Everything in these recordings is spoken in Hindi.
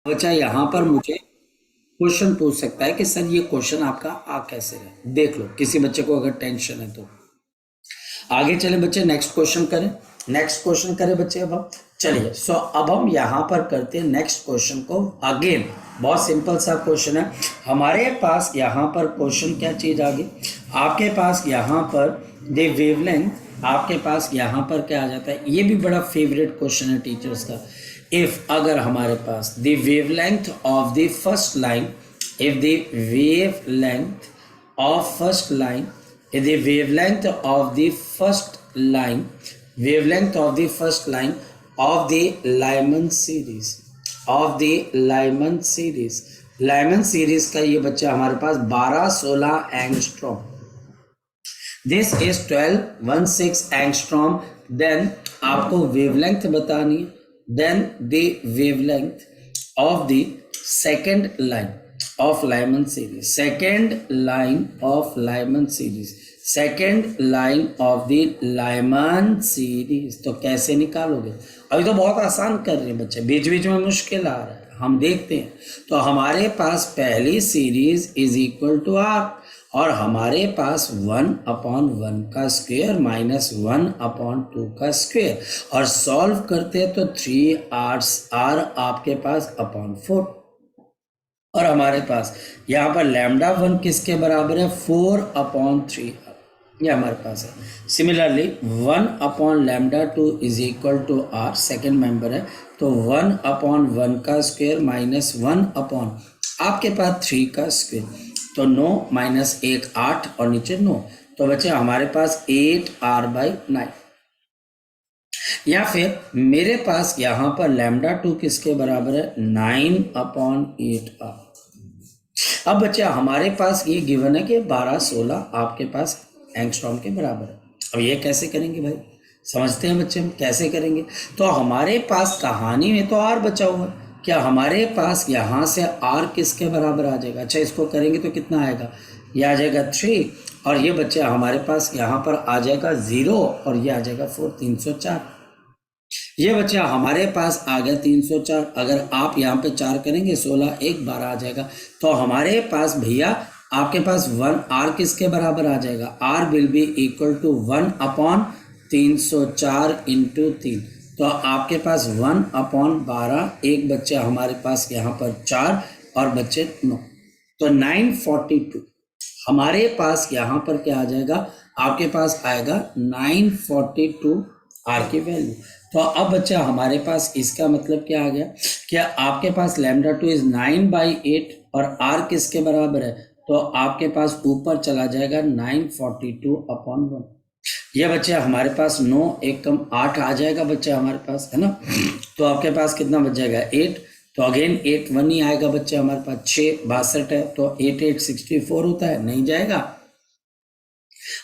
बच्चा यहाँ पर मुझे क्वेश्चन पूछ सकता है कि सर ये क्वेश्चन आपका आ कैसे रहे, देख लो किसी बच्चे को अगर टेंशन है तो। आगे चले बच्चे, नेक्स्ट क्वेश्चन करें। नेक्स्ट क्वेश्चन करें बच्चे अब हम, चलिए। सो अब हम यहाँ पर करते हैं नेक्स्ट क्वेश्चन को। अगेन बहुत सिंपल सा क्वेश्चन है हमारे पास। यहाँ पर क्वेश्चन क्या चीज आ गई आपके पास, यहाँ पर द वेवलेंथ, आपके पास यहाँ पर क्या आ जाता है, ये भी बड़ा फेवरेट क्वेश्चन है टीचर्स का। इफ, अगर हमारे पास the wavelength of the first line, if the wavelength of first line, the wavelength of the first line, wavelength of the first line of the Lyman series, of the Lyman series, Lyman series का ये बच्चा हमारे पास 12-16 angstrom, this is 12-16 angstrom. Then आपको वेवलेंथ बतानी है, then the wavelength of the second line of Lyman series, second line of Lyman series, second line of the Lyman series। तो कैसे निकालोगे? अभी तो बहुत आसान कर रहे हैं बच्चे, बीच बीच में मुश्किल आ रहा है, हम देखते हैं। तो हमारे पास पहली series is equal to R, और हमारे पास 1/1 का स्क्वायर माइनस 1/2 का स्क्वायर, और सॉल्व करते हैं तो 3r आपके पास अपॉन 4, और हमारे पास यहाँ पर λ1 किसके बराबर है, 4/3 ये हमारे पास है। Similarly 1/λ2 is equal to R, second member है, तो 1/1 का स्क्वायर माइनस 1/ आपके पास 3 का स्क्वायर, तो 9 माइनस 1 8 और नीचे 9, तो बच्चे हमारे पास 8r/9। या फिर मेरे पास यहाँ पर λ2 किसके बराबर है, 9/8r। अब बच्चा हमारे पास ये गिवन है कि 12-16 आपके पास एंगस्ट्रॉम के बराबर है। अब ये कैसे करेंगे भाई, समझते हैं बच्चे हम कैसे करेंगे। तो हमारे पास कहानी में तो आर बचा हुआ है, क्या हमारे पास यहाँ से आर किसके बराबर आ जाएगा। अच्छा इसको करेंगे तो कितना आएगा, ये आ जाएगा 3, और ये बच्चा हमारे पास यहाँ पर आ जाएगा 0, और ये आ जाएगा 4, 304। ये बच्चा हमारे पास आ गया 304। अगर आप यहाँ पे 4 करेंगे 16 1 12 आ जाएगा। तो हमारे पास भैया आपके पास 1 आर किसके बराबर आ जाएगा, R will be equal to 1/304 into 3, तो आपके पास 1/12, एक बच्चा हमारे पास यहाँ पर 4 और बच्चे 9, तो 942 हमारे पास यहाँ पर क्या आ जाएगा, आपके पास आएगा 942 आर की वैल्यू। तो अब बच्चा हमारे पास इसका मतलब क्या आ गया, क्या आपके पास λ2 इज 9/8 और आर किसके बराबर है, तो आपके पास ऊपर चला जाएगा 942/1। ये बच्चे हमारे पास 9 1 कम 8 आ जाएगा बच्चे हमारे पास, है ना। तो आपके पास कितना बच जाएगा 8, तो अगेन 8 1 ही आएगा बच्चे हमारे पास, 6 62 है, तो 8 8 64 होता है, नहीं जाएगा।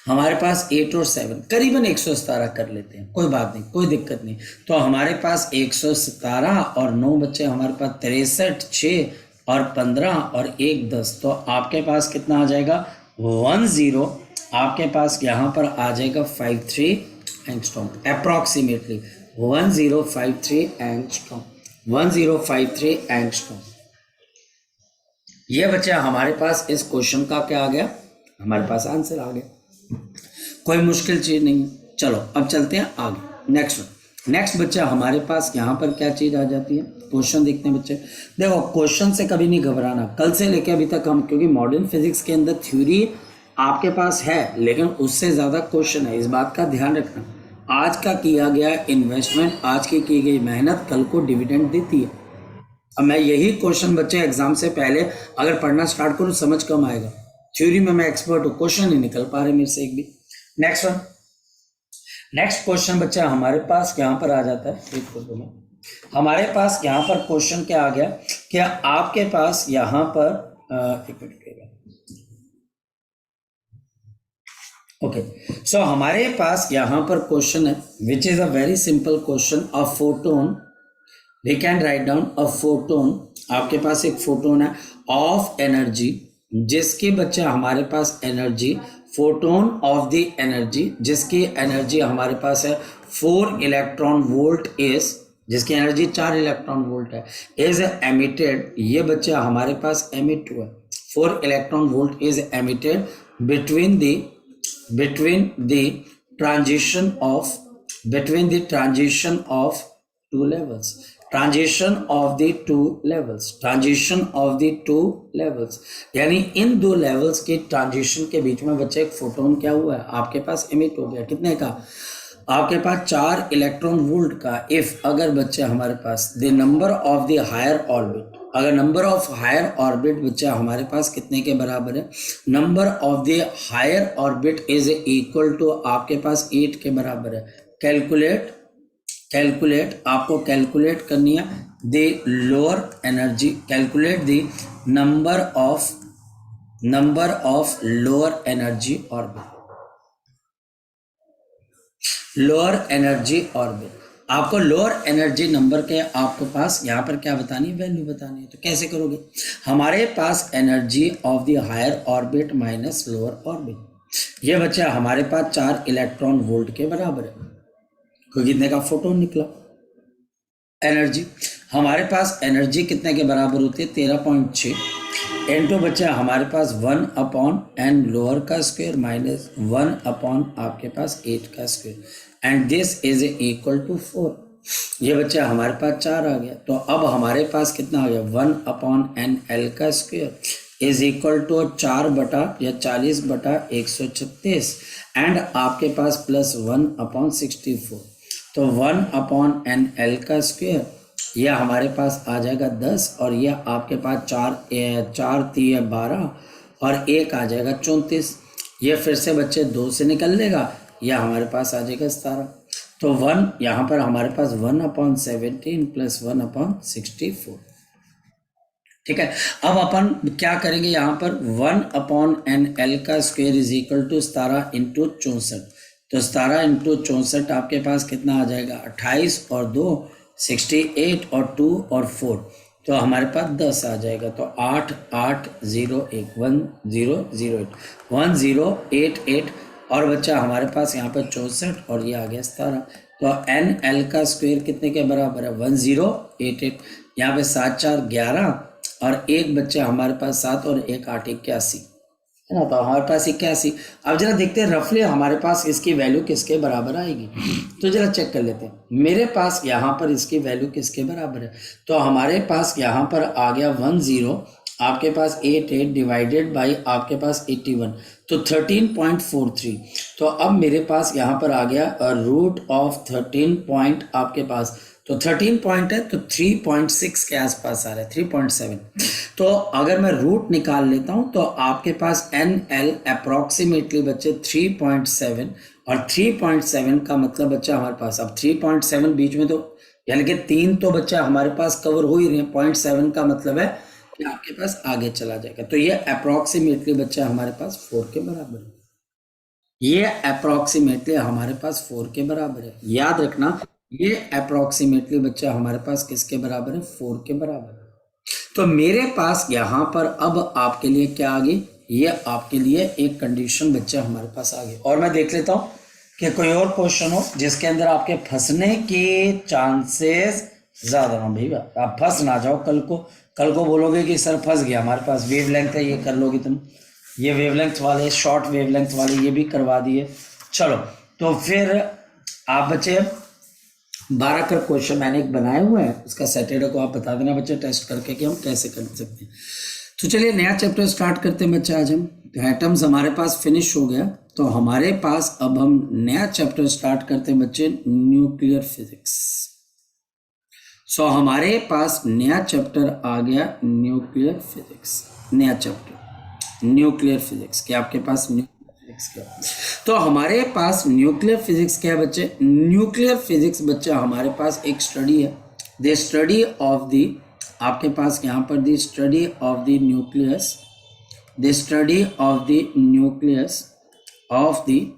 हमारे पास 8 और 7 करीबन 117 कर लेते हैं, कोई बात नहीं, कोई दिक्कत नहीं। तो हमारे पास 117 और 9 बच्चे हमारे पास 63 6 और 15 और 1 10, तो आपके पास कितना आ जाएगा 10, आपके पास यहाँ पर आ जाएगा 53 एंगस्ट्रॉम, अप्रॉक्सीमेटली 1053 एंगस्ट्रॉम, 1053 एंगस्ट्रॉम। ये बच्चे हमारे पास इस क्वेश्चन का क्या आ गया, हमारे पास आंसर आ गया, कोई मुश्किल चीज नहीं। चलो अब चलते हैं आगे, नेक्स्ट बच्चा हमारे पास यहाँ पर क्या चीज आ जाती है, क्वेश्चन देखते हैं बच्चे। देखो क्वेश्चन से कभी नहीं घबराना, कल से लेके अभी तक हम, क्योंकि मॉडर्न फिजिक्स के अंदर थ्योरी आपके पास है लेकिन उससे ज्यादा क्वेश्चन है, इस बात का ध्यान रखना। आज का किया गया इन्वेस्टमेंट, आज की गई मेहनत कल को डिविडेंड देती है। अब मैं यही क्वेश्चन बच्चे एग्जाम से पहले अगर पढ़ना स्टार्ट करूँ समझ कम आएगा, थ्योरी में मैं एक्सपर्ट हूँ, क्वेश्चन नहीं निकल पा रहे मेरे से एक भी। नेक्स्ट क्वेश्चन बच्चा हमारे पास यहाँ पर आ जाता है, एक फोटो में हमारे पास यहाँ पर क्वेश्चन क्या आ गया, क्या आपके पास यहाँ पर एक मिनट, ओके। सो हमारे पास यहाँ पर क्वेश्चन है which is a very simple question, a photon, we can write down a photon, आपके पास एक फोटोन है ऑफ एनर्जी, जिसके बच्चा हमारे पास energy, photon of the energy जिसकी एनर्जी हमारे पास है 4 इलेक्ट्रॉन वोल्ट इज जिसकी एनर्जी 4 इलेक्ट्रॉन वोल्ट है, इज एमिटेड, ये बच्चा हमारे पास एमिट हुआ, 4 electron volt is emitted between the transition of two levels, transition of the two levels, यानी इन दो लेवल्स के ट्रांजिशन के बीच में बच्चे एक फोटोन क्या हुआ है आपके पास एमिट हो गया, कितने का, आपके पास 4 इलेक्ट्रॉन वोल्ट का। इफ अगर बच्चे हमारे पास the number of the higher orbit, अगर नंबर ऑफ हायर ऑर्बिट बच्चा हमारे पास कितने के बराबर है, number of the higher orbit is equal to आपके पास 8 के बराबर है। कैलकुलेट आपको कैलकुलेट करनी है the lower energy, calculate the number of lower energy orbit, lower energy orbit. आपको लोअर एनर्जी नंबर के आपके पास यहाँ पर क्या बतानी है, वैल्यू बतानी है। तो कैसे करोगे, हमारे पास energy of the higher orbit minus lower orbit, ये बच्चा हमारे पास 4 इलेक्ट्रॉन वोल्ट के बराबर है, क्योंकि कितने का फोटोन निकला। एनर्जी हमारे पास एनर्जी कितने के बराबर होती है, 13.6 इंटू बच्चा हमारे पास 1/n लोअर का स्क्वायर माइनस 1/ आपके पास 8 का square, and this is equal to 4। ये बच्चा हमारे पास 4 आ गया, तो अब हमारे पास कितना आ गया, 1/nl का square is equal to 4/40/136 and आपके पास प्लस 1/64, तो 1/nl का स्क्वायर यह हमारे पास आ जाएगा 10, और यह आपके पास 4 3 12 और 1 आ जाएगा 34। ये फिर से बच्चे 2 से निकल लेगा, यह हमारे पास आ जाएगा 17। तो 1 यहाँ पर हमारे पास 1/17 प्लस 1/64। ठीक है, अब अपन क्या करेंगे, यहाँ पर 1/nl का square is equal to 17 into 64, तो 17 इंटू 64 आपके पास कितना आ जाएगा, 28 और 2 68 और 2 और 4, तो हमारे पास 10 आ जाएगा। तो 8 8 0 1 1088 और बच्चा हमारे पास यहाँ पर 64 और ये आ गया 17। तो NL का स्क्वायर कितने के बराबर है, 1088, यहाँ पे 7 4 11 और एक बच्चा हमारे पास 7 और 1 8 81 है ना, तो हमारे पास 81। अब जरा देखते हैं रफली हमारे पास इसकी वैल्यू किसके बराबर आएगी, तो जरा चेक कर लेते हैं। मेरे पास यहाँ पर इसकी वैल्यू किसके बराबर है, तो हमारे पास यहाँ पर आ गया 10 आपके पास 88 डिवाइडेड बाई आपके पास 81, तो 13.43। तो अब मेरे पास यहाँ पर आ गया रूट ऑफ 13 पॉइंट आपके पास, तो 13 पॉइंट है तो 3.6 के आसपास आ रहा है, 3.7। तो अगर मैं रूट निकाल लेता हूं तो आपके पास NL अप्रोक्सीमेटली बच्चे 3.7, और 3.7 का मतलब बच्चा हमारे पास, अब 3.7 बीच में तो यानी कि 3 तो बच्चा हमारे पास कवर हो ही रहे हैं, 0.7 का मतलब है कि आपके पास आगे चला जाएगा। तो ये अप्रोक्सीमेटली बच्चा हमारे पास 4 के बराबर है, ये अप्रोक्सीमेटली हमारे पास 4 के बराबर है। याद रखना ये अप्रोक्सीमेटली बच्चा हमारे पास किसके बराबर है, 4 के बराबर है। तो मेरे पास यहाँ पर अब आपके लिए क्या आ गई, ये आपके लिए एक कंडीशन बच्चा हमारे पास आ गई। और मैं देख लेता हूँ कि कोई और क्वेश्चन हो जिसके अंदर आपके फंसने के चांसेस ज्यादा हो। भैया आप फंस ना जाओ, कल को बोलोगे कि सर फंस गया, हमारे पास वेवलेंथ है, ये कर लोगे तुम, ये वेवलेंथ वाले शॉर्ट वेवलेंथ वाले ये भी करवा दिए। चलो तो फिर आप बच्चे 12 का क्वेश्चन मैंने एक बनाए हुए हैं, उसका सैटरडे को आप बता देना बच्चे टेस्ट करके कि हम कैसे कर सकते हैं। तो चलिए नया चैप्टर स्टार्ट करते हैं बच्चे आज हम। तो एटम्स हमारे पास फिनिश हो गया, तो हमारे पास अब हम नया चैप्टर स्टार्ट करते हैं बच्चे, न्यूक्लियर फिजिक्स। सो हमारे पास नया चैप्टर आ गया न्यूक्लियर फिजिक्स, नया चैप्टर न्यूक्लियर फिजिक्स। क्या आपके पास तो हमारे पास न्यूक्लियर फिजिक्स क्या है बच्चे, न्यूक्लियर फिजिक्स बच्चा हमारे पास एक स्टडी है, द स्टडी ऑफ द, आपके पास यहाँ पर the study of the nucleus, the study of the nucleus of the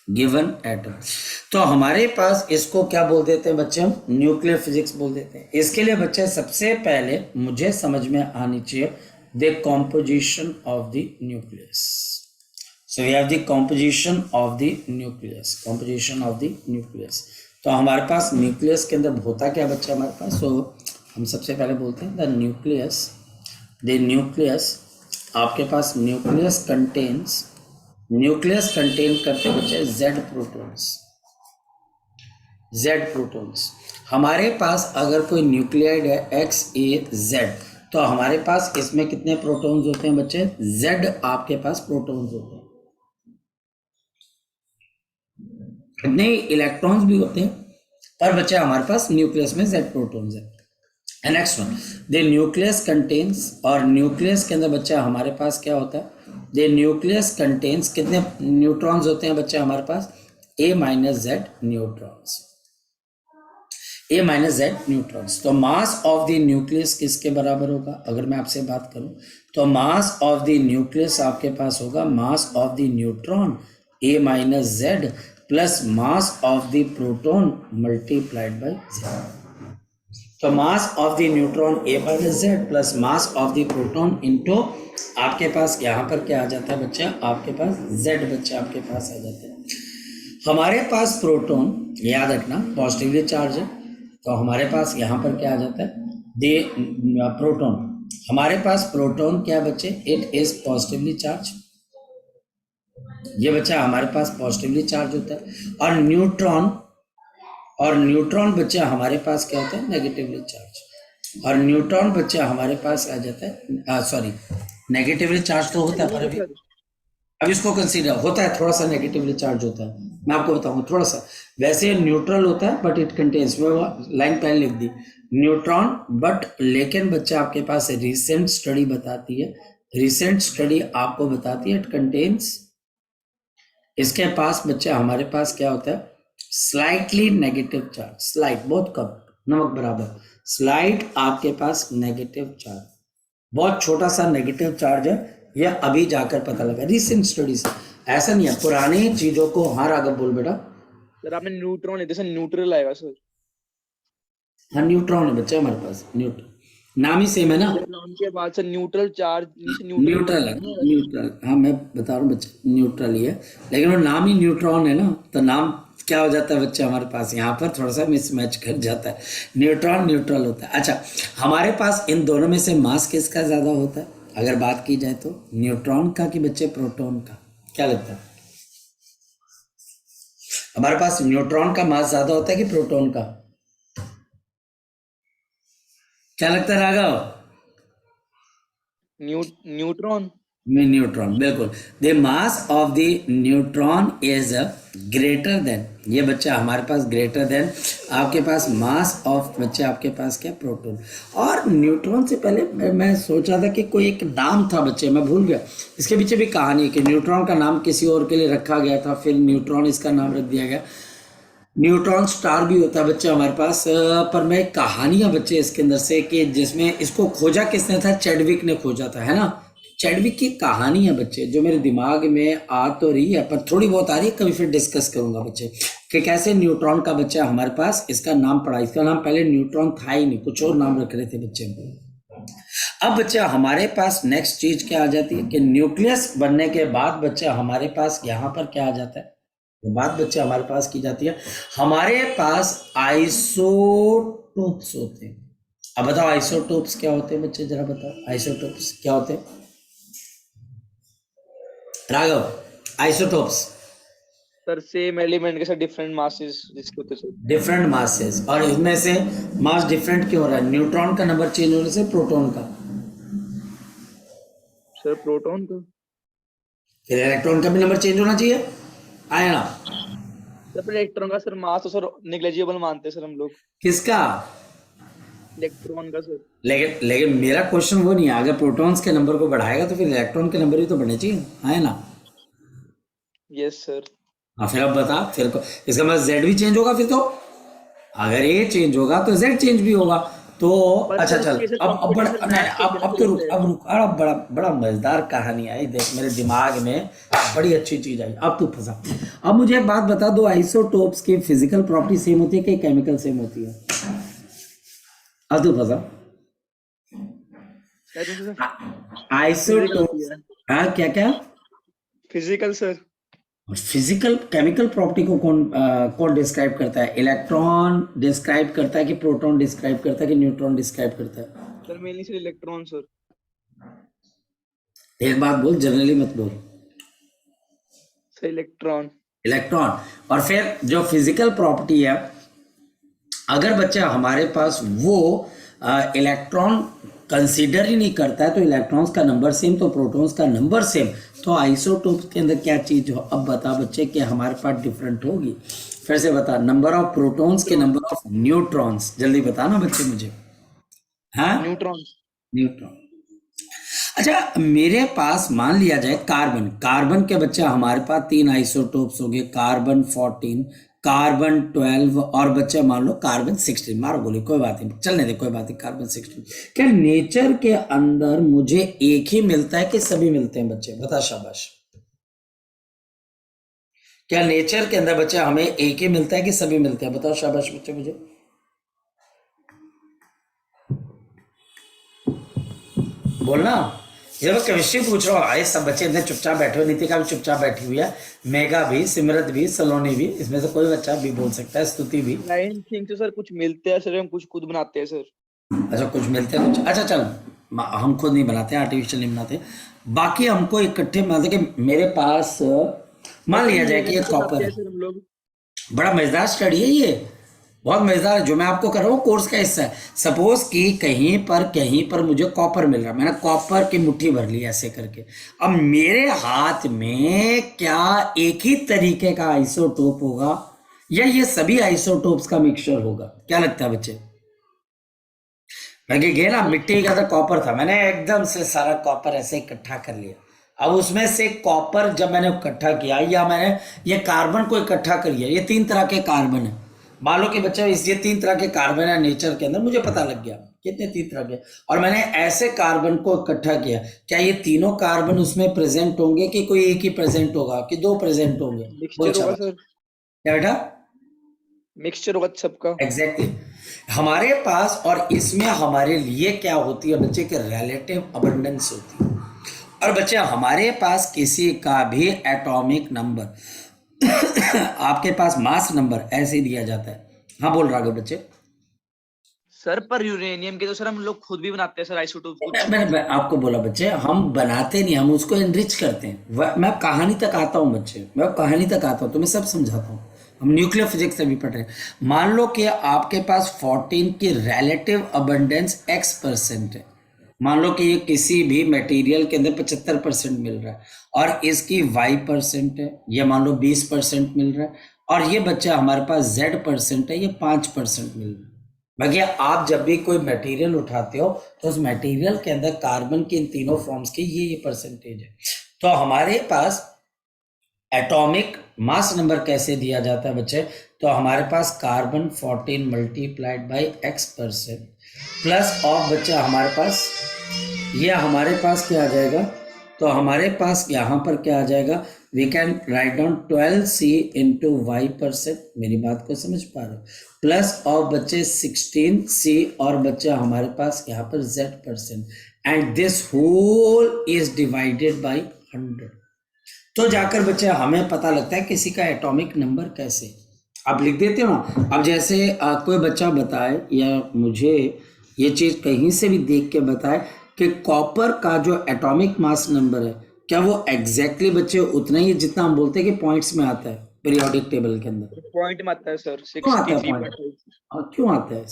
given atom. तो हमारे पास इसको क्या बोल देते हैं बच्चे, हम न्यूक्लियर फिजिक्स बोल देते हैं। इसके लिए बच्चे सबसे पहले मुझे समझ में आनी चाहिए the composition of the nucleus. So we have the composition of the nucleus, composition of the nucleus. तो हमारे पास न्यूक्लियस के अंदर होता क्या बच्चा हमारे पास, सो हम सबसे पहले बोलते हैं द न्यूक्लियस, द न्यूक्लियस, आपके पास न्यूक्लियस कंटेन्स, न्यूक्लियस कंटेन करते बच्चे जेड प्रोटॉन्स, जेड प्रोटॉन्स। हमारे पास अगर कोई न्यूक्लियाइड है एक्स ए जेड, तो हमारे पास इसमें कितने प्रोटॉन्स होते हैं बच्चे, जेड आपके पास प्रोटॉन्स होते हैं, इतने इलेक्ट्रॉन्स भी होते हैं, पर बच्चे हमारे पास न्यूक्लियस में जेड प्रोटॉन्स है। Next one, the nucleus contains, और न्यूक्लियस के अंदर बच्चा हमारे पास क्या होता है, द न्यूक्लियस कंटेन्स कितने न्यूट्रॉन्स होते हैं बच्चे हमारे पास, ए माइनस जेड न्यूट्रॉन्स, ए माइनस जेड न्यूट्रॉन्स। तो मास ऑफ द न्यूक्लियस किसके बराबर होगा, अगर मैं आपसे बात करूं तो मास ऑफ द न्यूक्लियस आपके पास होगा mass of the neutron A minus Z plus mass of the proton multiplied by Z. तो mass of the neutron A minus Z plus mass of the proton into आपके पास यहाँ पर क्या आ जाता है बच्चा, आपके पास जेड बच्चा आपके पास आ जाता है। हमारे पास प्रोटॉन, याद रखना पॉजिटिवली चार्ज है, तो हमारे पास यहाँ पर क्या आ जाता है, दे प्रोटॉन, हमारे पास प्रोटॉन क्या बच्चे, इट इज पॉजिटिवली चार्ज, ये बच्चा हमारे पास पॉजिटिवली चार्ज होता है, और न्यूट्रॉन, और न्यूट्रॉन बच्चा हमारे पास क्या होता है, नेगेटिवली चार्ज, और न्यूट्रॉन बच्चा हमारे पास आ जाता है, सॉरी नेगेटिवली चार्ज तो होता है, पर अब इसको कंसीडर होता है, थोड़ा सा नेगेटिवली चार्ज होता है, मैं आपको बताऊंगा थोड़ा सा, वैसे न्यूट्रल होता है बट इट कंटेन्स, वो लाइन पहले लिख दी न्यूट्रॉन, बट लेकिन बच्चा आपके पास रिसेंट स्टडी बताती है, रिसेंट स्टडी आपको बताती है इट कंटेन्स, इसके पास बच्चा हमारे पास क्या होता है, स्लाइटली नेगेटिव चार्ज, स्लाइट बहुत कम, नमक बराबर, स्लाइट आपके पास नेगेटिव चार्ज, बहुत छोटा सा नेगेटिव चार्ज है, यह अभी जाकर पता लगा रिसेंट स्टडी से, ऐसा नहीं है पुरानी चीजों को। हाँ राघव बोल बेटा। सर आपने न्यूट्रॉन लेते सर, न्यूट्रल आएगा सर। हाँ न्यूट्रॉन है बच्चा हमारे पास, न्यूट्रॉन नाम ही सेम है ना, नाम के बाद सर न्यूट्रल चार्ज, नीचे न्यूट्रल है, न्यूट्रल, हाँ मैं बता रहा हूँ बच्चा न्यूट्रल ही है, लेकिन वो नाम ही न्यूट्रॉन है ना, तो नाम क्या हो जाता है बच्चा हमारे पास, यहाँ पर थोड़ा सा मिसमैच कर जाता है, न्यूट्रॉन न्यूट्रल होता है। अच्छा हमारे पास इन दोनों में से मास किसका ज्यादा होता है, अगर बात की जाए तो न्यूट्रॉन का कि बच्चे प्रोटॉन का, क्या लगता है, हमारे पास न्यूट्रॉन का मास ज्यादा होता है कि प्रोटॉन का, क्या लगता है राघव, न्यूट्रॉन। में न्यूट्रॉन, बिल्कुल, the mass of the neutron is greater than, ये बच्चा हमारे पास ग्रेटर देन आपके पास मास ऑफ बच्चे आपके पास क्या, प्रोटॉन। और न्यूट्रॉन से पहले मैं सोच रहा था कि कोई एक नाम था बच्चे, मैं भूल गया, इसके पीछे भी कहानी है कि न्यूट्रॉन का नाम किसी और के लिए रखा गया था, फिर न्यूट्रॉन इसका नाम रख दिया गया, न्यूट्रॉन स्टार भी होता है बच्चे हमारे पास, पर मैं कहानियां बच्चे इसके अंदर से कि जिसमें इसको खोजा किसने था, चैडविक ने खोजा था, है ना, चैडविक की कहानी है बच्चे जो मेरे दिमाग में आ तो रही है, पर थोड़ी बहुत आ रही है, कभी फिर डिस्कस करूंगा बच्चे कि कैसे न्यूट्रॉन का बच्चा हमारे पास इसका नाम पड़ा, इसका नाम पहले न्यूट्रॉन था ही नहीं, कुछ और नाम रख रहे थे बच्चे। अब बच्चा हमारे पास नेक्स्ट चीज क्या आ जाती है कि न्यूक्लियस बनने के बाद बच्चा हमारे पास यहाँ पर क्या आ जाता है, बात बच्चे हमारे पास की जाती है, हमारे पास आइसोटोप्स होते हैं। अब बताओ आइसोटोप्स क्या होते हैं बच्चे, जरा बताओ आइसोटोप्स क्या होते हैं Raghav, isotopes sir same element के साथ डिफरेंट मासेस जिसके होते सर। डिफरेंट मासेस, और इसमें से मास डिफरेंट क्यों हो रहा है, न्यूट्रॉन का नंबर चेंज होने से प्रोटॉन का, सर प्रोटॉन का, फिर इलेक्ट्रॉन का भी नंबर चेंज होना चाहिए, आया ना, सर इलेक्ट्रॉन का सर मास तो सर निग्लेजिबल मानते हैं सर हम लोग, किसका, इलेक्ट्रॉन का सर। लेकिन लेकिन मेरा क्वेश्चन वो नहीं है, अगर प्रोटॉन्स के नंबर को बढ़ाएगा तो फिर इलेक्ट्रॉन के नंबर भी तो बढ़ने चाहिए, है ना। Yes sir. हाँ फिर अब बता, फिर इसका मतलब जेड भी चेंज होगा फिर तो, अगर ये चेंज होगा तो जेड चेंज भी होगा, तो अच्छा चल अब बड़ा अब तो रुक, अब रुक, अब बड़ा बड़ा मजेदार कहानी आई, देख मेरे दिमाग में बड़ी अच्छी चीज आई, अब तू फंसा। अब मुझे एक बात बता, दो आइसोटोप्स की फिजिकल प्रॉपर्टी सेम होती है कि केमिकल सेम होती है, अब तू फंसा। आइसोटोप्स, हाँ क्या क्या, physical sir. Physical chemical property को कौन डिस्क्राइब करता है? इलेक्ट्रॉन डिस्क्राइब करता है कि प्रोटॉन डिस्क्राइब करता है कि न्यूट्रॉन डिस्क्राइब करता है? Sir mainly sir electron sir. एक बात बोल, जनरली मत बोल। Sir electron. इलेक्ट्रॉन। और फिर जो फिजिकल प्रॉपर्टी है, अगर बच्चा हमारे पास वो इलेक्ट्रॉन कंसीडर ही नहीं करता है, तो इलेक्ट्रॉन्स का नंबर सेम तो प्रोटॉन्स का नंबर सेम, तो आइसोटोप के अंदर क्या चीज हो? अब बता बच्चे कि हमारे पास डिफरेंट होगी। फिर से बता, नंबर ऑफ प्रोटॉन्स के नंबर ऑफ न्यूट्रॉन्स, जल्दी बता ना बच्चे मुझे। हाँ, न्यूट्रॉन। न्यूट्रॉन। अच्छा, मेरे पास मान लिया जाए कार्बन, कार्बन के बच्चे हमारे पास 3 आइसोटोप्स हो गए, कार्बन 14, कार्बन 12 और बच्चे मान लो कार्बन 16। मारो बोले कोई बात नहीं, चलने दे कोई बात नहीं, कार्बन 16। क्या नेचर के अंदर मुझे एक ही मिलता है कि सभी मिलते हैं बच्चे? बता शाबाश। क्या नेचर के अंदर बच्चे हमें एक ही मिलता है कि सभी मिलते हैं? बताओ शाबाश बच्चे मुझे। बोलना। जब केमिस्ट्री पूछ रहा हूँ, आए सब बच्चे इतने चुपचाप बैठे हुए, नीतिका भी चुपचाप बैठी हुई है, मेघा भी, सिमरत भी, सलोनी भी, इसमें से कोई बच्चा भी बोल सकता है, स्तुति भी। नाइन थिंग्स तो सर कुछ मिलते हैं सर, हम कुछ खुद बनाते हैं सर। अच्छा, कुछ मिलते हैं कुछ, अच्छा चल, हम खुद नहीं बनाते, आर्टिफिशियल नहीं बनाते, बाकी हमको इकट्ठे बनाते। कि मेरे पास मान लिया जाए कि ये कॉपर है। सर हम लोग। बड़ा मजेदार स्टडी है ये, बहुत मजेदार है जो मैं आपको कर रहा हूँ, कोर्स का हिस्सा है। सपोज कि कहीं पर मुझे कॉपर मिल रहा है, मैंने कॉपर की मुट्ठी भर ली ऐसे करके। अब मेरे हाथ में क्या एक ही तरीके का आइसोटोप होगा या ये सभी आइसोटोप्स का मिक्सचर होगा? क्या लगता है बच्चे? लगे गए ना, मिट्टी का तो कॉपर था, मैंने एकदम से सारा कॉपर ऐसे इकट्ठा कर लिया। अब उसमें से कॉपर जब मैंने इकट्ठा किया, या मैंने ये कार्बन को इकट्ठा कर लिया, ये 3 तरह के कार्बन है, मान लो कि बच्चे इस ये 3 तरह के कार्बन है नेचर के अंदर, मुझे पता लग गया कितने 3 तरह के, और मैंने ऐसे कार्बन को इकट्ठा किया। क्या ये तीनों कार्बन उसमें प्रेजेंट होंगे कि कोई एक ही प्रेजेंट होगा कि 2 प्रेजेंट होंगे? बोल मिक्सचर होगा शाबाश। सर। क्या बेटा? मिक्सचर होगा सबका। एग्जैक्टली हमारे पास, और इसमें हमारे लिए क्या होती है बच्चे के रिलेटिव अबंडेंस होती है। और बच्चे हमारे पास किसी का भी एटॉमिक नंबर आपके पास मास नंबर ऐसे दिया जाता है। हाँ बोल राघव बच्चे। सर पर यूरेनियम के तो सर हम लोग खुद भी बनाते हैं सर आइसोटोप कुछ। मैं आपको बोला बच्चे, हम बनाते नहीं, हम उसको एनरिच करते हैं। मैं कहानी तक आता हूँ बच्चे, मैं कहानी तक आता हूँ, तो मैं सब समझाता हूँ। हम न्यूक्लियर फिजिक्स से भी पढ़ रहे हैं। मान लो कि आपके पास 14 की रिलेटिव अबंडेंस x% है। मान लो कि ये किसी भी मटेरियल के अंदर 75% मिल रहा है, और इसकी y% है, ये मान लो 20% मिल रहा है, और ये बच्चा हमारे पास z% है, ये 5% मिल रहा है। भैया आप जब भी कोई मटेरियल उठाते हो तो उस मटेरियल के अंदर कार्बन के इन तीनों फॉर्म्स की ये परसेंटेज है। तो हमारे पास एटॉमिक मास नंबर कैसे दिया जाता है बच्चे? तो हमारे पास carbon 14 multiplied by x% plus of बच्चा हमारे पास, ये हमारे पास क्या आ जाएगा? तो हमारे पास यहाँ पर क्या आ जाएगा? We can write down 12c into y%। मेरी बात को समझ पा रहे हो? प्लस ऑफ बच्चे 16c और बच्चा हमारे पास यहाँ पर z%, and this whole is divided by 100। तो जाकर बच्चे हमें पता लगता है किसी का एटॉमिक नंबर कैसे। आप लिख देते हो ना। अब जैसे कोई बच्चा बताए या मुझे ये चीज कहीं से भी देख के बताए कि कॉपर का जो एटॉमिक मास नंबर है, क्या वो एग्जैक्टली बच्चे उतना ही जितना हम बोलते हैं कि पॉइंट्स में आता है पीरियोडिक टेबल के अंदर? पॉइंट में आता है सर क्यों आता है पॉइंट? 63.5। क्यों आता है?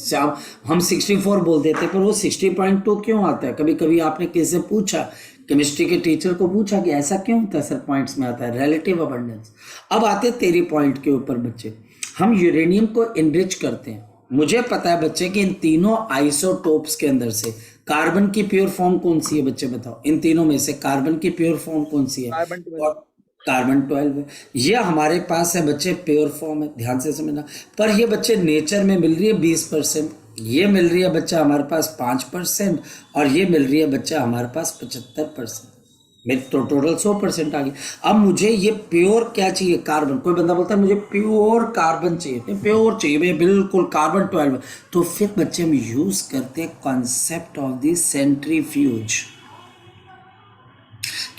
हम 64 बोल देते पर वो 60.2 क्यों आता है? कभी कभी आपने किसी से पूछा, केमिस्ट्री के टीचर को पूछा कि ऐसा क्यों होता है सर, पॉइंट्स में आता है, रिलेटिव अबंडेंस। अब आते तेरी पॉइंट के ऊपर बच्चे, हम यूरेनियम को इनरिच करते हैं। मुझे पता है बच्चे कि इन तीनों आइसोटोप्स के अंदर से कार्बन की प्योर फॉर्म कौन सी है? बच्चे बताओ, इन तीनों में से कार्बन की प्योर फॉर्म कौन सी है? कार्बन और कार्बन 12 है। ये हमारे पास है बच्चे प्योर फॉर्म है, ध्यान से समझना। पर ये बच्चे नेचर में मिल रही है 20%, ये मिल रही है बच्चा हमारे पास 5%, और ये मिल रही है बच्चा हमारे पास 75%। मेरी तो टोटल 100% आ गई। अब मुझे ये प्योर क्या चाहिए? कार्बन। कोई बंदा बोलता है मुझे प्योर कार्बन चाहिए, प्योर चाहिए भैया, बिल्कुल कार्बन 12। तो फिर बच्चे हम यूज करते हैं कॉन्सेप्ट ऑफ द सेंट्रीफ्यूज।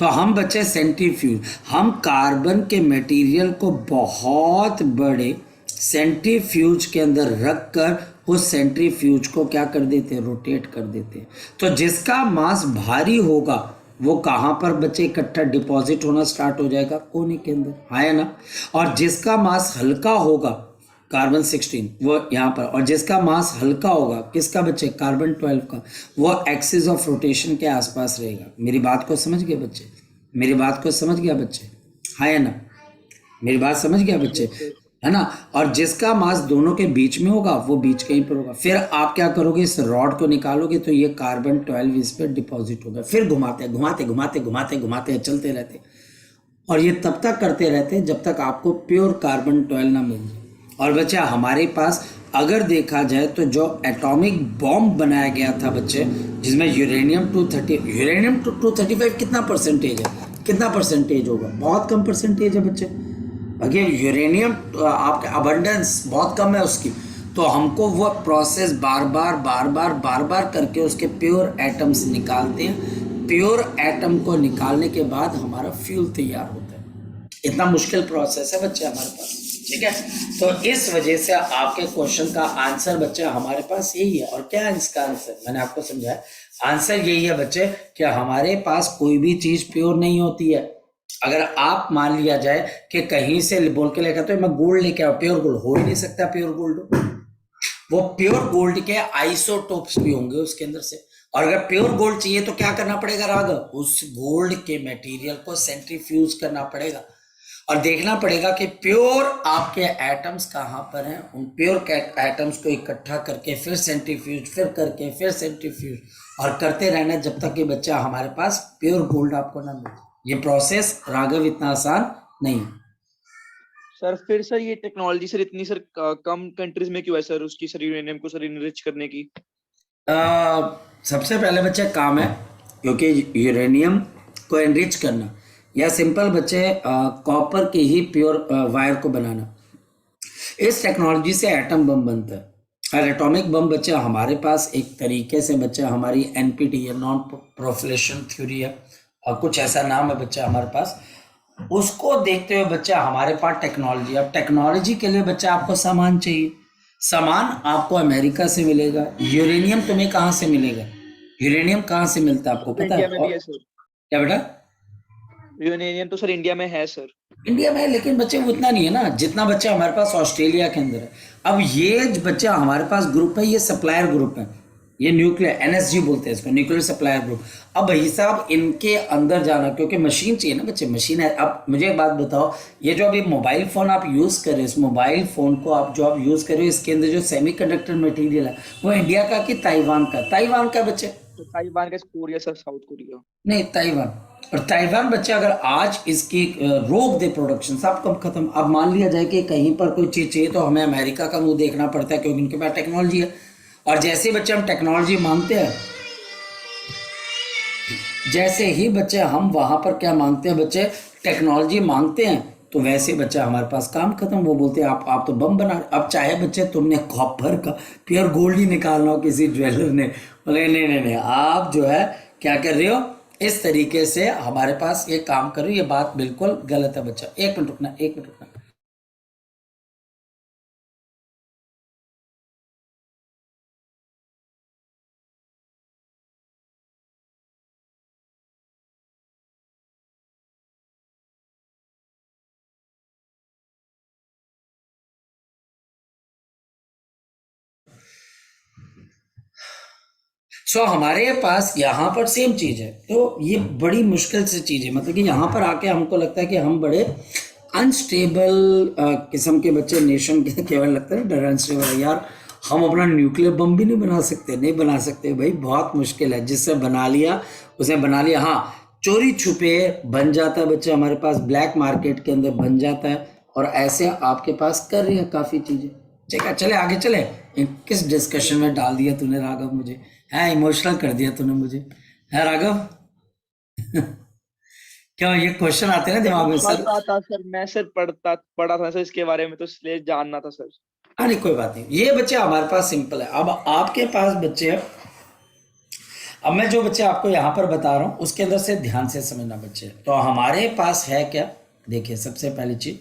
तो हम बच्चे सेंट्रीफ्यूज, हम कार्बन के मटेरियल को बहुत बड़े सेंट्रीफ्यूज के अंदर रखकर उस सेंट्रीफ्यूज को क्या कर देते हैं, रोटेट कर देते हैं। तो जिसका मास भारी होगा वो कहाँ पर बच्चे इकट्ठा डिपॉजिट होना स्टार्ट हो जाएगा, कोने के अंदर, है ना। और जिसका मास हल्का होगा कार्बन 16 वो यहाँ पर, और जिसका मास हल्का होगा किसका बच्चे, कार्बन 12 का, वो एक्सिस ऑफ रोटेशन के आसपास रहेगा। मेरी बात को समझ गए बच्चे, मेरी बात को समझ गया बच्चे, है ना, मेरी बात समझ गया बच्चे, है ना। और जिसका मास दोनों के बीच में होगा वो बीच कहीं पर होगा। फिर आप क्या करोगे, इस रॉड को निकालोगे तो ये कार्बन 12 इस पर डिपॉजिट होगा। फिर घुमाते घुमाते घुमाते घुमाते घुमाते चलते रहते, और ये तब तक करते रहते जब तक आपको प्योर कार्बन 12 ना मिल जाए। और बच्चा हमारे पास अगर देखा जाए तो जो एटॉमिक बॉम्ब बनाया गया था बच्चे, जिसमें यूरेनियम 235 कितना परसेंटेज है, कितना परसेंटेज होगा, बहुत कम परसेंटेज है बच्चे। अगर यूरेनियम आपके अबंडेंस बहुत कम है उसकी, तो हमको वो प्रोसेस बार बार करके उसके प्योर एटम्स निकालते हैं। प्योर एटम को निकालने के बाद हमारा फ्यूल तैयार होता है। इतना मुश्किल प्रोसेस है बच्चे हमारे पास, ठीक है। तो इस वजह से आपके क्वेश्चन का आंसर बच्चे हमारे पास यही है। और क्या है इसका आंसर, मैंने आपको समझाया, आंसर यही है बच्चे कि हमारे पास कोई भी चीज प्योर नहीं होती है। अगर आप मान लिया जाए कि कहीं से बोल के लेकर तो मैं गोल्ड लेके आओ, प्योर गोल्ड हो ही नहीं सकता। प्योर गोल्ड, वो प्योर गोल्ड के आइसोटोप्स भी होंगे उसके अंदर से। और अगर प्योर गोल्ड चाहिए तो क्या करना पड़ेगा राघव, उस गोल्ड के मटेरियल को सेंट्रीफ्यूज करना पड़ेगा और देखना पड़ेगा कि प्योर आपके एटम्स कहाँ पर हैं। उन प्योर एटम्स को इकट्ठा करके फिर सेंट्रीफ्यूज, फिर करके फिर सेंट्रीफ्यूज, और करते रहना जब तक कि बच्चा हमारे पास प्योर गोल्ड आपको ना मिले। ये प्रोसेस राघव इतना आसान नहीं है सर। फिर सर ये टेक्नोलॉजी सर इतनी सर कम कंट्रीज में क्यों है सर, उसकी सर यूरेनियम को सर इनरिच करने की? सबसे पहले बच्चे काम है, क्योंकि यूरेनियम को एनरिच करना, या सिंपल बच्चे कॉपर की ही प्योर वायर को बनाना, इस टेक्नोलॉजी से एटम बम बनता है। और एटॉमिक बम बच्चे हमारे पास एक तरीके से बच्चे हमारी एनपीटी है, नॉन प्रोफिलेशन थ्योरी है, और कुछ ऐसा नाम है बच्चा हमारे पास। उसको देखते हुए बच्चा हमारे पास टेक्नोलॉजी, अब टेक्नोलॉजी के लिए बच्चा आपको सामान चाहिए। सामान आपको अमेरिका से मिलेगा। यूरेनियम तुम्हें कहाँ से मिलेगा, यूरेनियम कहाँ से मिलता है आपको पता है? इंडिया में और भी है सर, क्या बेटा, यूरेनियम तो सर इंडिया में है सर। इंडिया में है, लेकिन बच्चे वो उतना नहीं है ना जितना बच्चा हमारे पास ऑस्ट्रेलिया के अंदर है। अब ये बच्चा हमारे पास ग्रुप है, ये सप्लायर ग्रुप है, ये न्यूक्लियर एनएसजी बोलते हैं इसको, न्यूक्लियर सप्लायर ग्रुप। अब भाई साहब इनके अंदर जाना, क्योंकि मशीन चाहिए ना बच्चे, मशीन है। अब मुझे एक बात बताओ, ये जो अभी मोबाइल फोन आप यूज कर रहे हो, इस मोबाइल फोन को आप जो आप यूज कर रहे हो, इसके अंदर जो सेमीकंडक्टर मटेरियल है वो इंडिया का कि ताइवान का? ताइवान का बच्चे, तो ताइवान का कोरिया सर, साउथ कोरिया। नहीं ताइवान। और ताइवान बच्चे अगर आज इसकी रोक दे प्रोडक्शन, सब कम खत्म। अब मान लिया जाए कि कहीं पर कोई चीज चाहिए तो हमें अमेरिका का मुंह देखना पड़ता है, क्योंकि उनके पास टेक्नोलॉजी है। और जैसे बच्चे हम टेक्नोलॉजी मांगते हैं, जैसे ही बच्चे हम वहां पर क्या मांगते हैं बच्चे, टेक्नोलॉजी मांगते हैं, तो वैसे बच्चा हमारे पास काम खत्म। वो बोलते हैं आप तो बम बना। अब चाहे बच्चे तुमने कॉपर का प्योर गोल्ड ही निकालना हो किसी ज्वेलर ने, बोले नहीं नहीं नहीं, आप जो है क्या कर रहे हो, इस तरीके से हमारे पास ये काम कर रही है, ये बात बिल्कुल गलत है बच्चा। एक मिनट रुकना, एक मिनट रुकना। हमारे पास यहाँ पर सेम चीज है। तो ये बड़ी मुश्किल से चीज है, मतलब कि यहाँ पर आके हमको लगता है कि हम बड़े अनस्टेबल किस्म के बच्चे नेशन के, केवल लगता है डर अनस्टेबल है यार, हम अपना न्यूक्लियर बम भी नहीं बना सकते। नहीं बना सकते भाई, बहुत मुश्किल है। जिससे बना लिया उसने बना लिया। हाँ, चोरी छुपे बन जाता है बच्चा हमारे पास, ब्लैक मार्केट के अंदर बन जाता है, और ऐसे आपके पास कर रही है काफ़ी चीज़ें। ठीक है, चले आगे चले। किस डिस्कशन में डाल दिया तूने राघव मुझे, है इमोशनल कर दिया तूने मुझे, है राघव। क्यों, ये क्वेश्चन आते हैं ना दिमाग में सर? पढ़ता था सर, मैं सर पढ़ा था सर इसके बारे में, तो इसलिए जानना था सर। नहीं कोई बात नहीं, ये बच्चे हमारे पास सिंपल है। अब आपके पास बच्चे अब मैं जो बच्चे आपको यहाँ पर बता रहा हूँ उसके अंदर से ध्यान से समझना बच्चे। तो हमारे पास है क्या, देखिए सबसे पहली चीज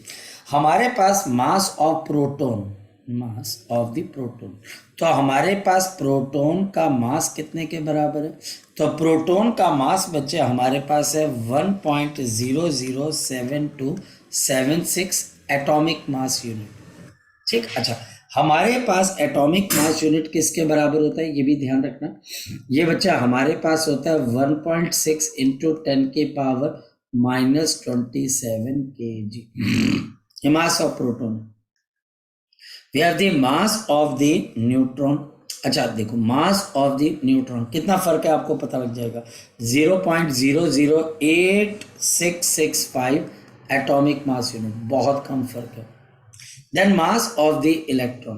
हमारे पास mass of proton, mass of the proton. तो हमारे पास प्रोटॉन का मास कितने के बराबर है, तो प्रोटॉन का मास बच्चे हमारे पास है 1.007276 एटॉमिक मास यूनिट। ठीक, अच्छा हमारे पास एटॉमिक मास यूनिट किसके बराबर होता है ये भी ध्यान रखना। ये बच्चा हमारे पास होता है 1.6 into 10⁻⁻27 kg mass of proton. We have the mass of the neutron. अच्छा देखो मास ऑफ द न्यूट्रॉन कितना फर्क है आपको पता लग जाएगा, 0.008665 एटॉमिक मास यूनिट, बहुत कम फर्क है। Then mass of the electron,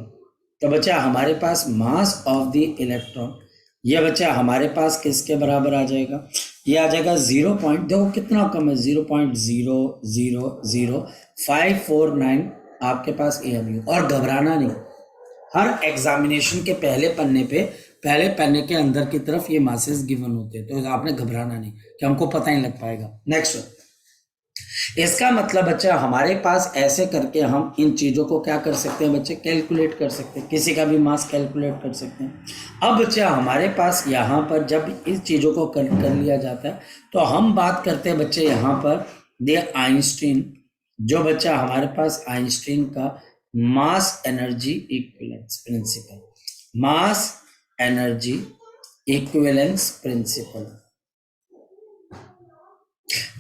तो बच्चा हमारे पास मास ऑफ द इलेक्ट्रॉन ये बच्चा हमारे पास किसके बराबर आ जाएगा, ये आ जाएगा 0. देखो कितना कम है, 0.000549 आपके पास AMU। और घबराना नहीं, हर एग्जामिनेशन के पहले पन्ने के अंदर की तरफ ये मासेस गिवन होते हैं, तो आपने घबराना नहीं कि हमको पता ही लग पाएगा। नेक्स्ट, इसका मतलब बच्चा हमारे पास ऐसे करके हम इन चीज़ों को क्या कर सकते हैं बच्चे, कैलकुलेट कर सकते हैं, किसी का भी मास कैलकुलेट कर सकते हैं। अब बच्चा हमारे पास यहाँ पर जब इस चीज़ों को कर लिया जाता है तो हम बात करते हैं बच्चे यहाँ पर दे आइंस्टीन, जो बच्चा हमारे पास आइंस्टीन का mass energy equivalence principle, mass energy equivalence principle,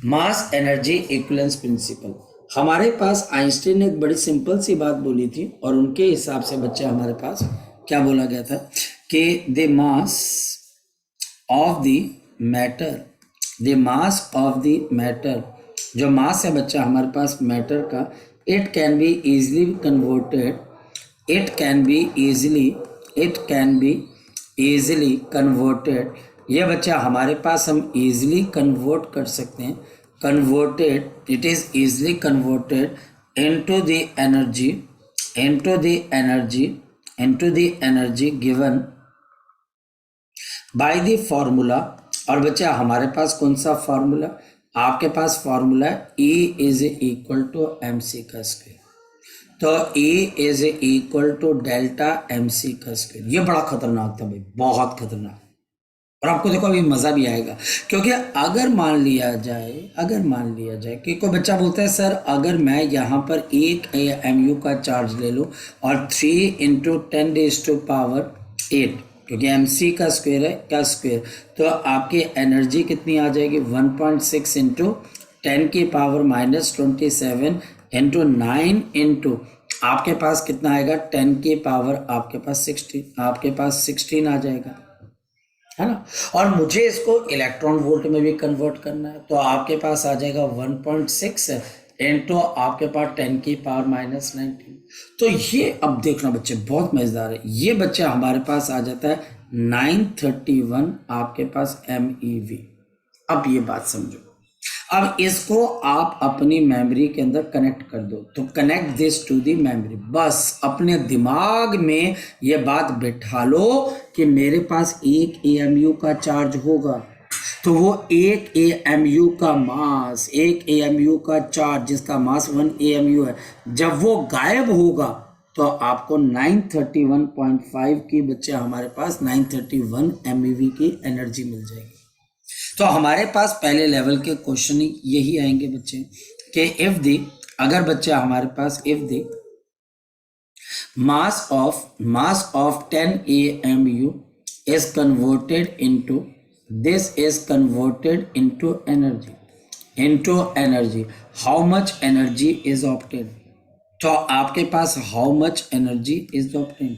mass energy equivalence principle. हमारे पास आइंस्टीन ने एक बड़ी सिंपल सी बात बोली थी और उनके हिसाब से बच्चे हमारे पास क्या बोला गया था कि the mass of the matter, the mass of the matter, जो मास है बच्चा हमारे पास मैटर का, it can be easily converted, it can be easily converted, ये बच्चा हमारे पास हम इजीली कन्वर्ट कर सकते हैं, converted, it is easily converted into the energy, into the energy given by the formula. और बच्चा हमारे पास कौन सा फॉर्मूला, आपके पास formula E is equal to MC का स्क्वायर, तो E is equal to delta MC का स्क्वायर। ये बड़ा खतरनाक था भाई, बहुत खतरनाक। और आपको देखो अभी मजा भी आएगा, क्योंकि अगर मान लिया जाए कि कोई बच्चा बोलता है सर अगर मैं यहाँ पर 1 AMU का चार्ज ले लूँ और 3 × 10⁻8, क्योंकि MC का स्क्वायर है क्या स्क्वायर, तो आपकी एनर्जी कितनी आ जाएगी 1.6 × 10⁻⁻27 × 9 × आपके पास कितना आएगा 10 की पावर आपके पास 16, आपके पास 16 आ जाएगा, है ना। और मुझे इसको इलेक्ट्रॉन वोल्ट में भी कन्वर्ट करना है, तो आपके पास आ जाएगा 1.6 इंटू आपके पास 10⁻⁻19। तो ये अब देखना बच्चे बहुत मजेदार है, ये बच्चा हमारे पास आ जाता है 931 आपके पास MeV। अब ये बात समझो, अब इसको आप अपनी मेमोरी के अंदर कनेक्ट कर दो, तो connect this to the memory, बस अपने दिमाग में ये बात बिठा लो कि मेरे पास 1 AMU का चार्ज होगा, तो वो 1 AMU का मास, 1 AMU का चार्ज जिसका मास 1 AMU है, जब वो गायब होगा तो आपको 931.5 की बच्चे हमारे पास 931 MeV की एनर्जी मिल जाएगी। तो हमारे पास पहले लेवल के क्वेश्चन यही आएंगे बच्चे कि इफ द, अगर बच्चा हमारे पास if the mass of 10 AMU is converted into, this is converted into energy, how much energy is obtained, तो आपके पास how much energy is obtained,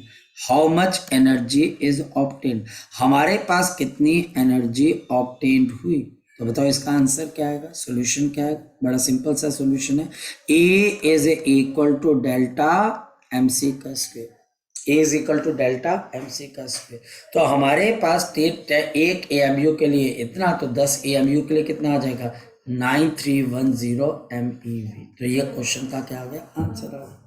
हमारे पास कितनी एनर्जी ऑब्टेन्ड हुई, तो बताओ इसका आंसर क्या आएगा, सॉल्यूशन क्या है, बड़ा सिंपल सा सॉल्यूशन है, A is equal to delta MC का square, A is equal to delta MC का स्क्वायर। तो हमारे पास 1 AMU के लिए इतना, तो 10 AMU के लिए कितना आ जाएगा 9310 MeV। तो ये क्वेश्चन का क्या आ गया आंसर आ गया,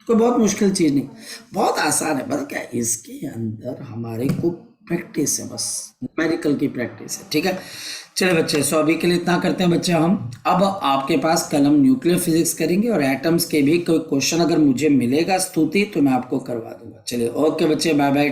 कोई बहुत मुश्किल चीज नहीं, बहुत आसान है। पता क्या इसके अंदर हमारे को प्रैक्टिस है, बस न्यूमेरिकल की प्रैक्टिस है, ठीक है। चलिए बच्चे, सो अभी के लिए इतना करते हैं बच्चे हम। अब आपके पास कल हम न्यूक्लियर फिजिक्स करेंगे और एटम्स के भी कोई क्वेश्चन अगर मुझे मिलेगा स्तुति तो मैं आपको करवा दूंगा। चलिए ओके बच्चे, बाय बाय।